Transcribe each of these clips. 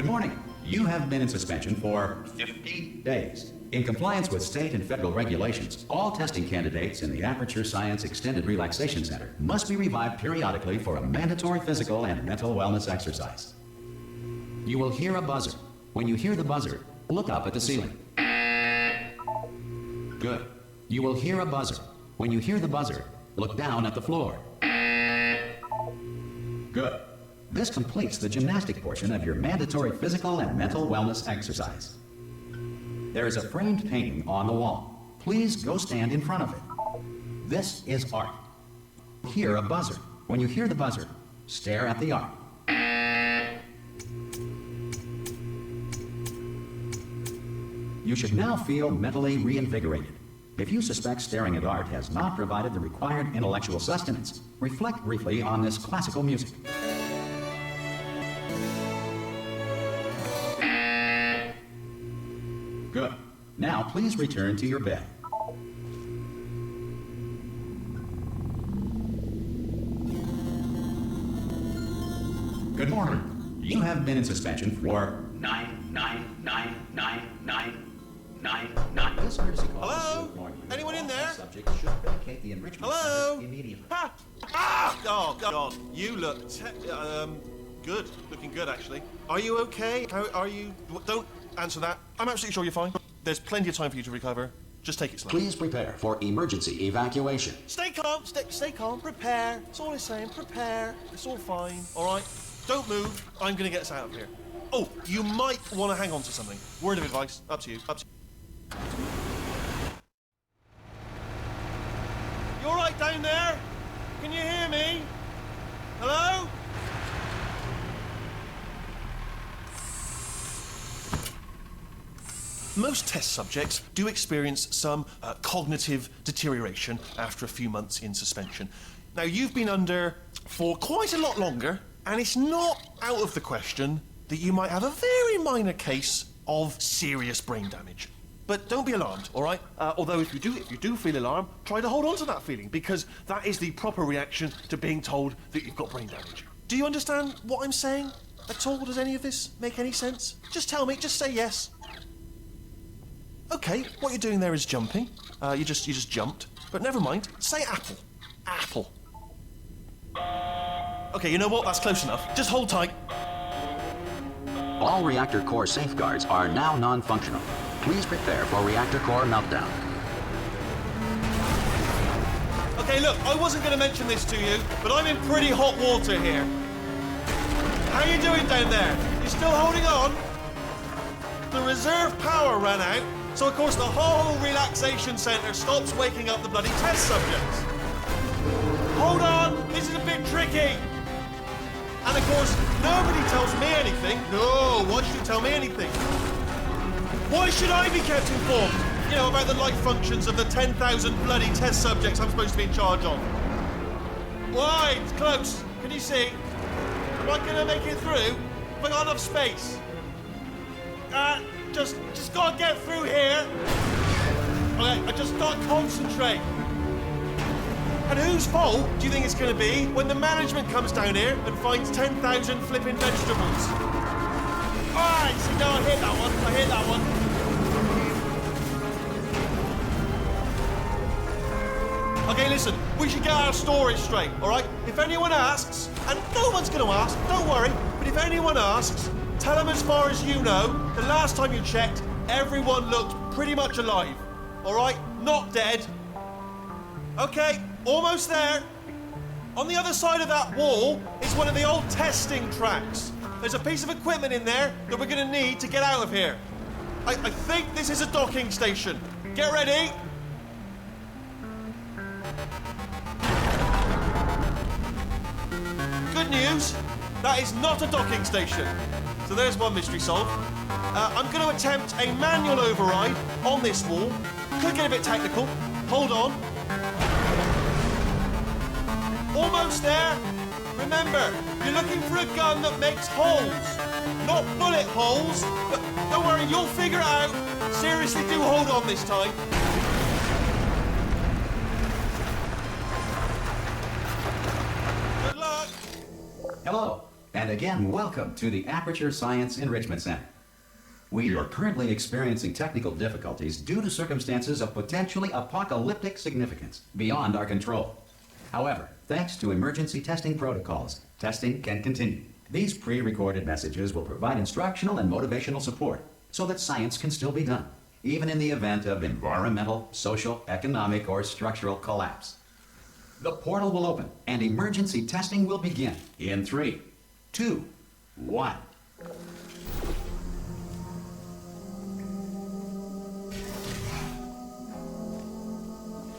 Good morning. You have been in suspension for 50 days. In compliance with state and federal regulations, all testing candidates in the Aperture Science Extended Relaxation Center must be revived periodically for a mandatory physical and mental wellness exercise. You will hear a buzzer. When you hear the buzzer, look up at the ceiling. Good. You will hear a buzzer. When you hear the buzzer, look down at the floor. Good. This completes the gymnastic portion of your mandatory physical and mental wellness exercise. There is a framed painting on the wall. Please go stand in front of it. This is art. Hear a buzzer. When you hear the buzzer, stare at the art. You should now feel mentally reinvigorated. If you suspect staring at art has not provided the required intellectual sustenance, reflect briefly on this classical music. Good. Now please return to your bed. Good morning. You have been in suspension for 9999999. This courtesy call. Hello? Anyone in there? Subject should vacate the enrichment Hello? center immediately. Ha! Ah! Oh God! You look good. Looking good, actually. Are you okay? How are you? Don't answer that. I'm absolutely sure you're fine. There's plenty of time for you to recover. Just take it slow. Please prepare for emergency evacuation. Stay calm. Stay calm. Prepare. That's all it's saying. Prepare. It's all fine. All right. Don't move. I'm gonna get us out of here. Oh, you might want to hang on to something. Word of advice. Up to you. Up to you. You all right down there? Can you hear me? Hello? Most test subjects do experience some cognitive deterioration after a few months in suspension. Now, you've been under for quite a lot longer, and it's not out of the question that you might have a very minor case of serious brain damage. But don't be alarmed, all right? Although if you do feel alarmed, try to hold on to that feeling, because that is the proper reaction to being told that you've got brain damage. Do you understand what I'm saying at all? Does any of this make any sense? Just tell me, just say yes. Okay, what you're doing there is jumping. You just jumped. But never mind. Say apple. Apple. Okay, you know what? That's close enough. Just hold tight. All reactor core safeguards are now non-functional. Please prepare for reactor core meltdown. Okay, look, I wasn't going to mention this to you, but I'm in pretty hot water here. How you doing down there? You still holding on? The reserve power ran out, so of course the whole relaxation centre stops waking up the bloody test subjects. Hold on, this is a bit tricky. And of course, nobody tells me anything. No, why should you tell me anything? Why should I be kept informed? You know, about the life functions of the 10,000 bloody test subjects I'm supposed to be in charge of. Why? It's close. Can you see? Am I gonna make it through? Have I got enough space? Just gotta get through here. Okay, I just gotta concentrate. And whose fault do you think it's gonna be when the management comes down here and finds 10,000 flipping vegetables? Alright, so no, I hit that one. Okay, listen, we should get our story straight, alright? If anyone asks, and no one's gonna ask, don't worry, but if anyone asks, tell them as far as you know, the last time you checked, everyone looked pretty much alive, alright? Not dead. Okay, almost there. On the other side of that wall is one of the old testing tracks. There's a piece of equipment in there that we're gonna need to get out of here. I think this is a docking station. Get ready. Good news, that is not a docking station. So there's one mystery solved. I'm going to attempt a manual override on this wall. Could get a bit technical. Hold on. Almost there. Remember, you're looking for a gun that makes holes. Not bullet holes, but don't worry, you'll figure it out. Seriously, do hold on this time. Good luck. Hello, And again, welcome to the Aperture Science Enrichment Center. We are currently experiencing technical difficulties due to circumstances of potentially apocalyptic significance beyond our control. However, thanks to emergency testing protocols, testing can continue. These pre-recorded messages will provide instructional and motivational support so that science can still be done, even in the event of environmental, social, economic, or structural collapse. The portal will open and emergency testing will begin in 3, 2, 1.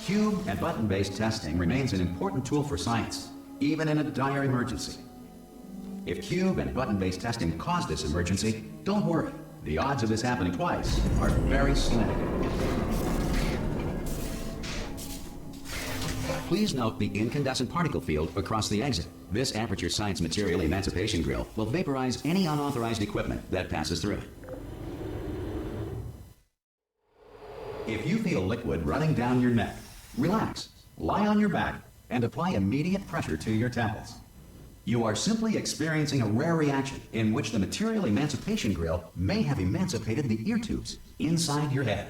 Cube and button-based testing remains an important tool for science, even in a dire emergency. If cube and button-based testing caused this emergency, don't worry. The odds of this happening twice are very slim. Please note the incandescent particle field across the exit. This Aperture Science Material Emancipation Grill will vaporize any unauthorized equipment that passes through it. If you feel liquid running down your neck, relax, lie on your back, and apply immediate pressure to your temples. You are simply experiencing a rare reaction in which the Material Emancipation Grill may have emancipated the ear tubes inside your head.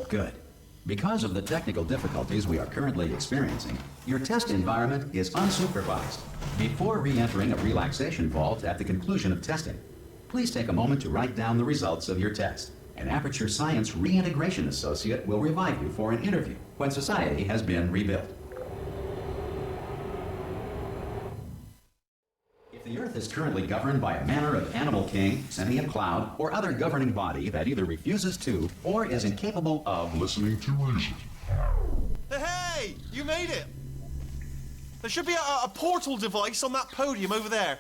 Good. Because of the technical difficulties we are currently experiencing, your test environment is unsupervised. Before re-entering a relaxation vault at the conclusion of testing, please take a moment to write down the results of your test. An Aperture Science Reintegration Associate will revive you for an interview when society has been rebuilt. If the Earth is currently governed by a manner of animal king, sentient cloud, or other governing body that either refuses to or is incapable of listening to reason. Hey! You made it! There should be a portal device on that podium over there.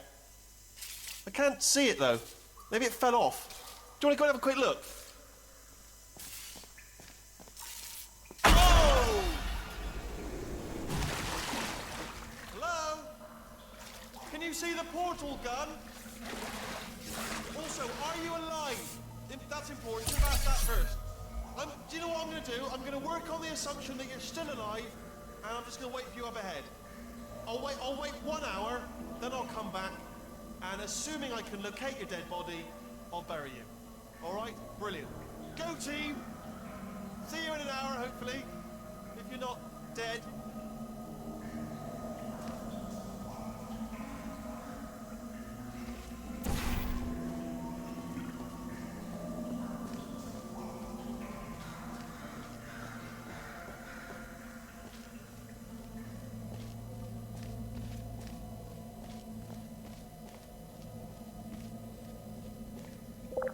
I can't see it though. Maybe it fell off. Do you want to go and have a quick look? Oh! Hello? Can you see the portal gun? Also, are you alive? That's important. You've asked that first. Do you know what I'm going to do? I'm going to work on the assumption that you're still alive, and I'm just going to wait for you up ahead. I'll wait 1 hour, then I'll come back, and assuming I can locate your dead body, I'll bury you. All right? Brilliant. Go team! See you in an hour, hopefully, if you're not dead.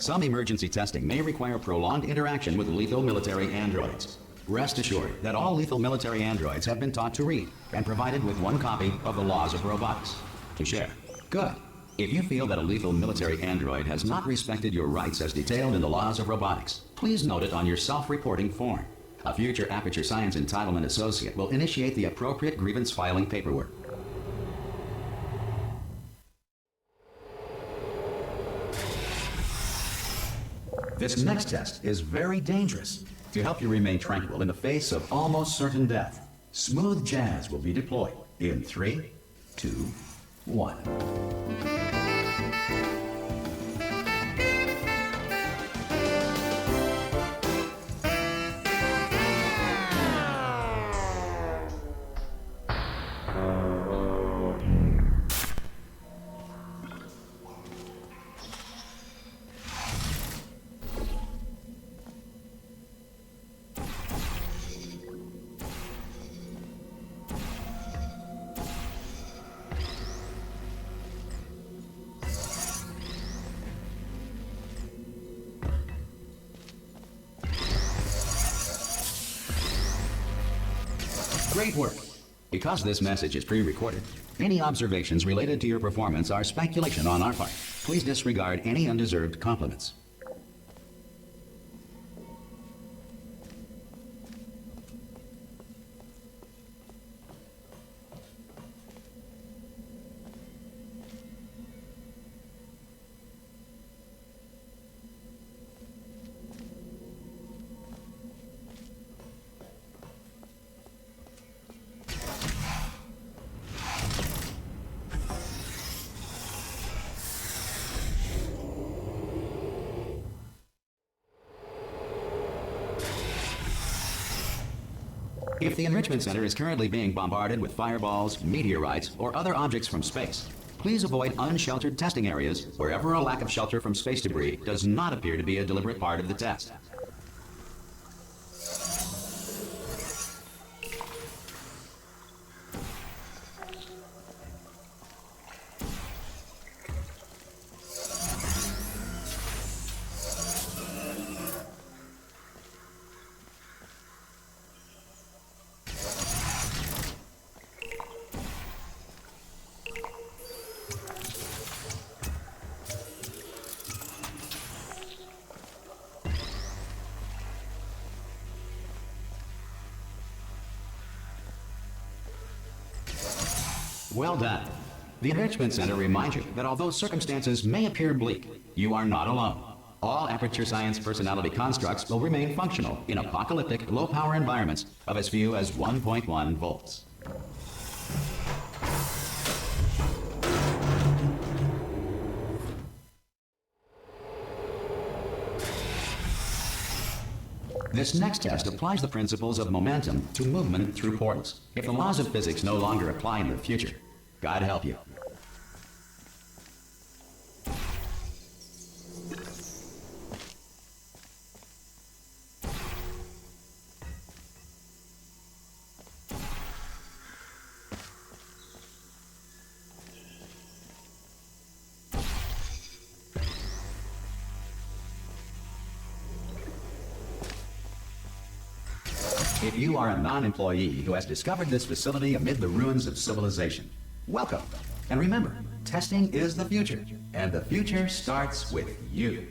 Some emergency testing may require prolonged interaction with lethal military androids. Rest assured that all lethal military androids have been taught to read and provided with 1 copy of the Laws of Robotics to share. Good. If you feel that a lethal military android has not respected your rights as detailed in the Laws of Robotics, please note it on your self-reporting form. A future Aperture Science Entitlement Associate will initiate the appropriate grievance filing paperwork. This next test is very dangerous. To help you remain tranquil in the face of almost certain death, smooth jazz will be deployed in 3, 2, 1. Great work. Because this message is pre-recorded, Any observations related to your performance are speculation on our part. Please disregard any undeserved compliments. If the Enrichment Center is currently being bombarded with fireballs, meteorites, or other objects from space, please avoid unsheltered testing areas wherever a lack of shelter from space debris does not appear to be a deliberate part of the test. Well done. The Enrichment Center reminds you that although circumstances may appear bleak, you are not alone. All Aperture Science personality constructs will remain functional in apocalyptic, low-power environments of as few as 1.1 volts. This next test applies the principles of momentum to movement through portals. If the laws of physics no longer apply in the future, God help you. If you are a non-employee who has discovered this facility amid the ruins of civilization, welcome. And remember, testing is the future, and the future starts with you.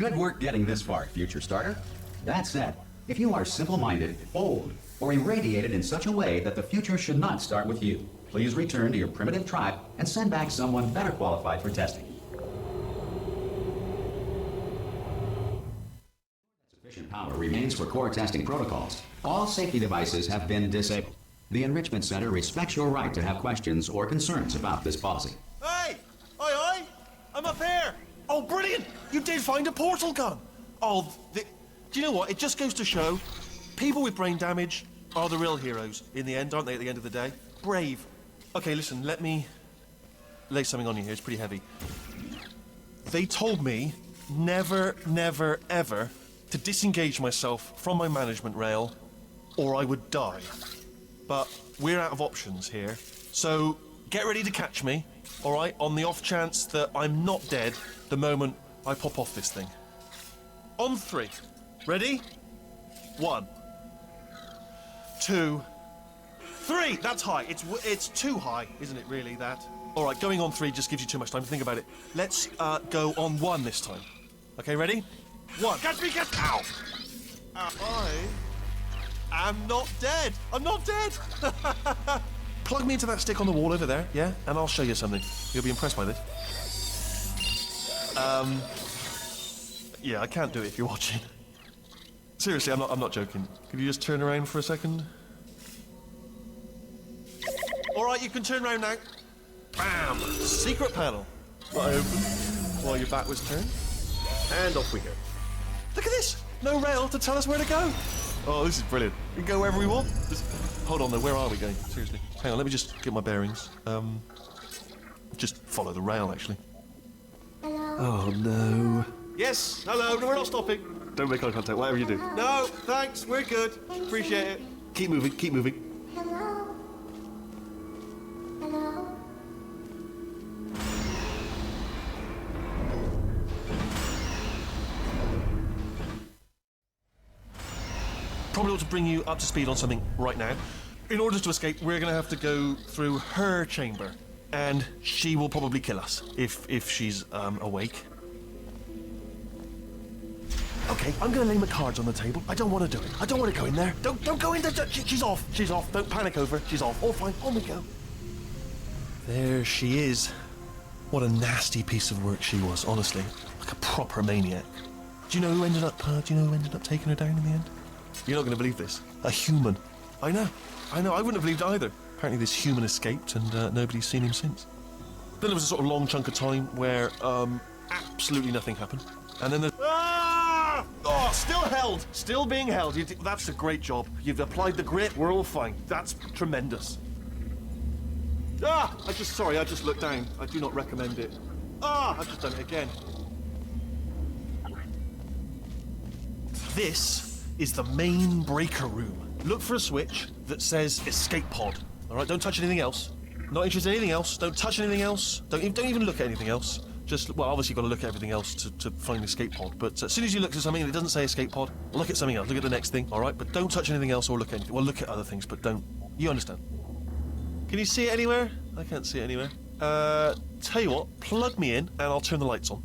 Good work getting this far, future starter. That said, if you are simple-minded, old, or irradiated in such a way that the future should not start with you, please return to your primitive tribe and send back someone better qualified for testing. Sufficient power remains for core testing protocols. All safety devices have been disabled. The Enrichment Center respects your right to have questions or concerns about this policy. Hey! Oi! I'm up here! Oh, brilliant! You did find a portal gun! Oh, Do you know what? It just goes to show people with brain damage are the real heroes in the end, aren't they, at the end of the day? Brave. Okay, listen, let me lay something on you here. It's pretty heavy. They told me never, never, ever to disengage myself from my management rail or I would die. But we're out of options here. So get ready to catch me, all right, on the off chance that I'm not dead the moment I pop off this thing. On 3. Ready? 1, 2, 3. That's high. It's too high, isn't it, really, that? All right, going on 3 just gives you too much time to think about it. Let's go on 1 this time. Okay, ready? 1. Catch me, catch... Ow! I am not dead. I'm not dead. Plug me into that stick on the wall over there, yeah? And I'll show you something. You'll be impressed by this. Yeah, I can't do it if you're watching. Seriously, I'm not joking. Could you just turn around for a second? All right, you can turn around now. Bam! Secret panel. That I opened while your back was turned. And off we go. Look at this! No rail to tell us where to go. Oh, this is brilliant. We can go wherever we want. Just hold on though, where are we going? Seriously. Hang on, let me just get my bearings. Just follow the rail, actually. Hello? Oh, no. Yes, hello, no, we're not stopping. Don't make eye contact, whatever you do. No, thanks, we're good. Appreciate it. Keep moving, keep moving. Hello? Hello? Probably ought to bring you up to speed on something right now. In order to escape, we're going to have to go through her chamber. And she will probably kill us, if she's awake. Okay, I'm going to lay my cards on the table. I don't want to do it. I don't want to go in there. Don't go in there. She's off. She's off. Don't panic over her. She's off. All fine. On we go. There she is. What a nasty piece of work she was, honestly. Like a proper maniac. Do you know who ended up taking her down in the end? You're not going to believe this. A human. I know. I wouldn't have believed either. Apparently this human escaped and nobody's seen him since. Then there was a sort of long chunk of time where absolutely nothing happened. And then Ah! Oh, still held. Still being held. That's a great job. You've applied the grit. We're all fine. That's tremendous. Ah! I just looked down. I do not recommend it. Ah! I've just done it again. This is the main breaker room. Look for a switch that says escape pod. All right, don't touch anything else. Not interested in anything else. Don't touch anything else. Don't even look at anything else. Just, well, obviously you've got to look at everything else to find the escape pod. But as soon as you look at something and it doesn't say escape pod, look at something else. Look at the next thing, all right? But don't touch anything else or look at anything. Well, look at other things, but don't. You understand? Can you see it anywhere? I can't see it anywhere. Tell you what, plug me in and I'll turn the lights on.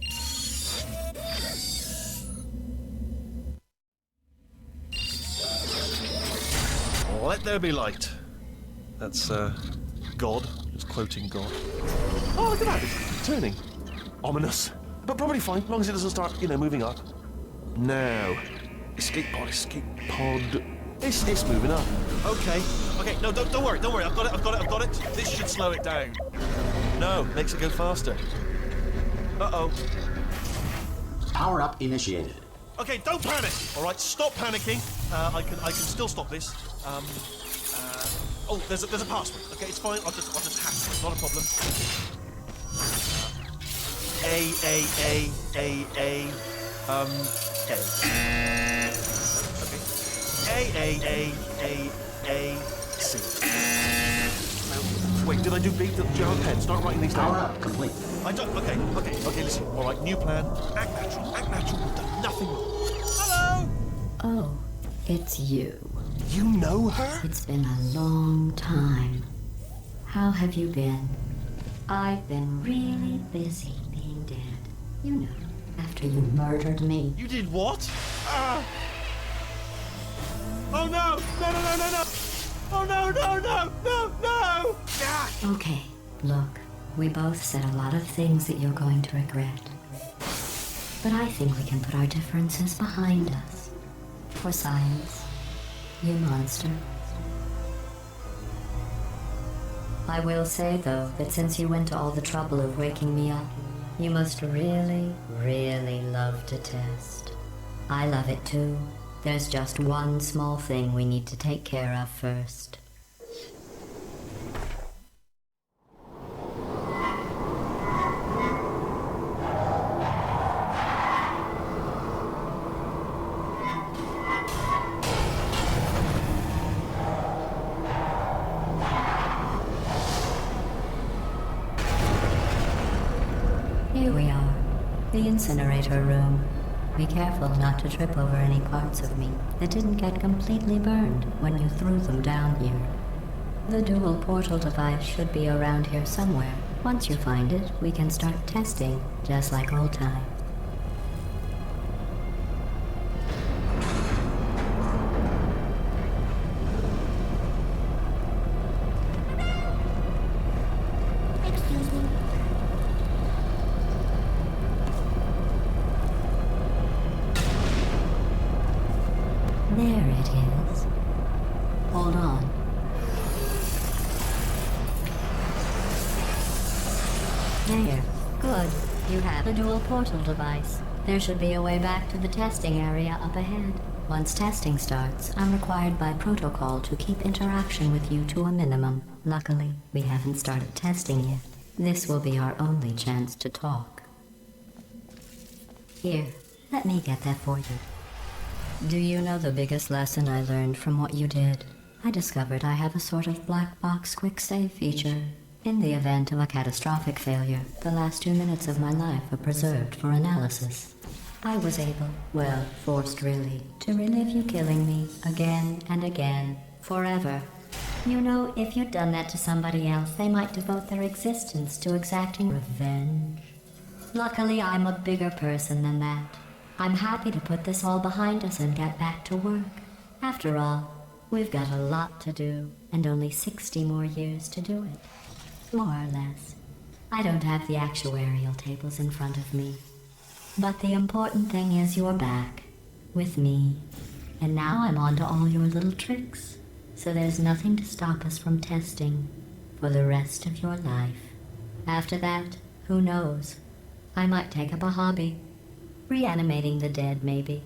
Let there be light. That's, God. Just quoting God. Oh, look at that. It's turning. Ominous. But probably fine, as long as it doesn't start, moving up. Now. Escape pod. It's moving up. Okay. No, don't worry. I've got it. This should slow it down. No, makes it go faster. Uh-oh. Power up initiated. Okay, don't panic. All right, stop panicking. I can still stop this. Oh, there's a password. Okay, it's fine. I'll just hack it. It's not a problem. A. Okay. A. C. Wait, did I do B? Do you have a pen? Start writing these down. Power up complete. I don't. Okay. Listen. All right, new plan. Act natural. We've done nothing wrong. Hello. Oh, it's you. You know her? It's been a long time. How have you been? I've been really busy being dead. You know, after you murdered me. You did what? Oh no! No! Oh no! Ah! Okay, look, we both said a lot of things that you're going to regret. But I think we can put our differences behind us. For science. You monster. I will say, though, that since you went to all the trouble of waking me up, you must really, really love to test. I love it too. There's just one small thing we need to take care of first. Here we are, the incinerator room. Be careful not to trip over any parts of me that didn't get completely burned when you threw them down here. The dual portal device should be around here somewhere. Once you find it, we can start testing, just like old times. Excuse me. There it is. Hold on. There. Good. You have the dual portal device. There should be a way back to the testing area up ahead. Once testing starts, I'm required by protocol to keep interaction with you to a minimum. Luckily, we haven't started testing yet. This will be our only chance to talk. Here, let me get that for you. Do you know the biggest lesson I learned from what you did? I discovered I have a sort of black box quick save feature. In the event of a catastrophic failure, the last 2 minutes of my life are preserved for analysis. I was able, well, forced really, to relive you killing me again and again, forever. You know, if you'd done that to somebody else, they might devote their existence to exacting revenge. Luckily, I'm a bigger person than that. I'm happy to put this all behind us and get back to work. After all, we've got a lot to do, and only 60 more years to do it. More or less. I don't have the actuarial tables in front of me. But the important thing is you're back, with me. And now I'm on to all your little tricks, so there's nothing to stop us from testing for the rest of your life. After that, who knows? I might take up a hobby. Reanimating the dead, maybe.